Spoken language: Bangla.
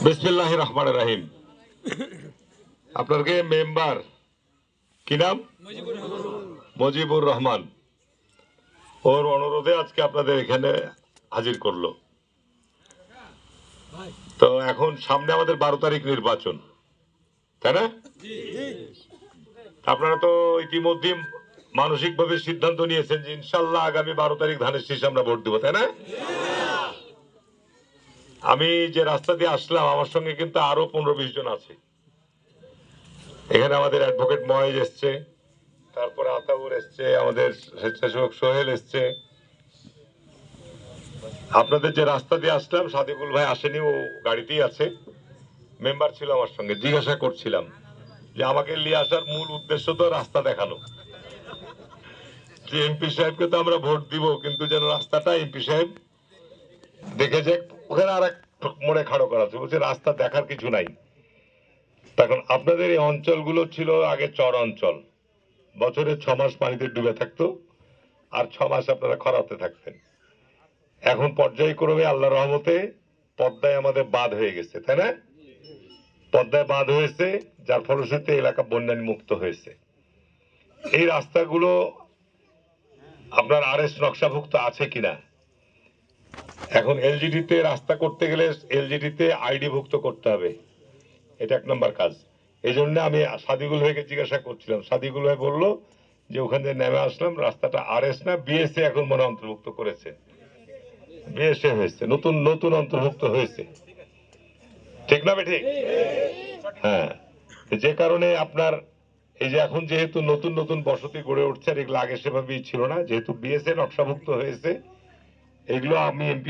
বিসমিল্লাহির রহমানির রহিম। আপনার কে মেম্বার কি নাম? মুজিবুর রহমান। ওর অনুরোধে আজকে আপনাদের এখানে হাজির করলো। তো এখন সামনে আমাদের 12 তারিখ নির্বাচন, তাই না? আপনারা তো ইতিমধ্যে মানসিকভাবে সিদ্ধান্ত নিয়েছেন যে ইনশাল্লাহ আগামী 12 তারিখ ধানের শীষে আমরা ভোট দেবো, তাই না? আমি যে রাস্তা দিয়ে আসলাম আমার সঙ্গে কিন্তু আরো 15-20 জন আছে। এখানে আমাদের অ্যাডভোকেট মহেজ এসছে, তারপরে আতাউর এসছে, আমাদের স্বেচ্ছাসেবক সোহেল এসছে। আপনাদের যে রাস্তা দিয়ে আসলাম সাদিকুল ভাই আসেনি, ও গাড়িতেই আছে। মেম্বার ছিল আমার সঙ্গে, জিজ্ঞাসা করছিলাম যে আমাকে নিয়ে আসার মূল উদ্দেশ্য তো রাস্তা দেখানো, যে এমপি সাহেবকে তো আমরা ভোট দিব কিন্তু যেন রাস্তাটা এমপি সাহেব দেখে যাক। ওখানে আর এক মোড়ে খাড়ো করা আছে, বলছে রাস্তা দেখার কিছু নাই। তখন আপনাদের এই অঞ্চলগুলো ছিল আগে চর অঞ্চল, বছরে 6 মাস পানিতে ডুবে থাকতো আর 6 মাস আপনারা খরাতে থাকতেন। এখন পর্যায়ক্রমে আল্লাহর রহমতে পদ্মায় আমাদের বাঁধ হয়ে গেছে, তাই না? পদ্মায় বাঁধ হয়েছে, যার ফলশ্রুতিতে এলাকা বন্যায় মুক্ত হয়েছে। এই রাস্তাগুলো আপনার আরএস নকশাভুক্ত আছে কিনা? এখন এলজিডিতে রাস্তা করতে গেলে এলজিডিতে আইডি ভুক্ত করতে হবে, এটা 1 নম্বর কাজ। এই জন্য আমি সাদিকুল ভাইকে জিজ্ঞাসা করছিলাম, সাদিকুল ভাই বললো যে ওখান থেকে নেমে আসলাম, রাস্তাটা আরএস না বিএসএ এখন মনে অন্তর্ভুক্ত করেছে, বিএসএ হয়েছে, নতুন নতুন অন্তর্ভুক্ত হয়েছে, ঠিক না? ঠিক। হ্যাঁ, যে কারণে আপনার এই যে এখন যেহেতু নতুন নতুন বসতি গড়ে উঠছে আর এগুলো আগে সেভাবেই ছিল না, যেহেতু বিএসএ নকশাভুক্ত হয়েছে, এগুলো আমি এমপি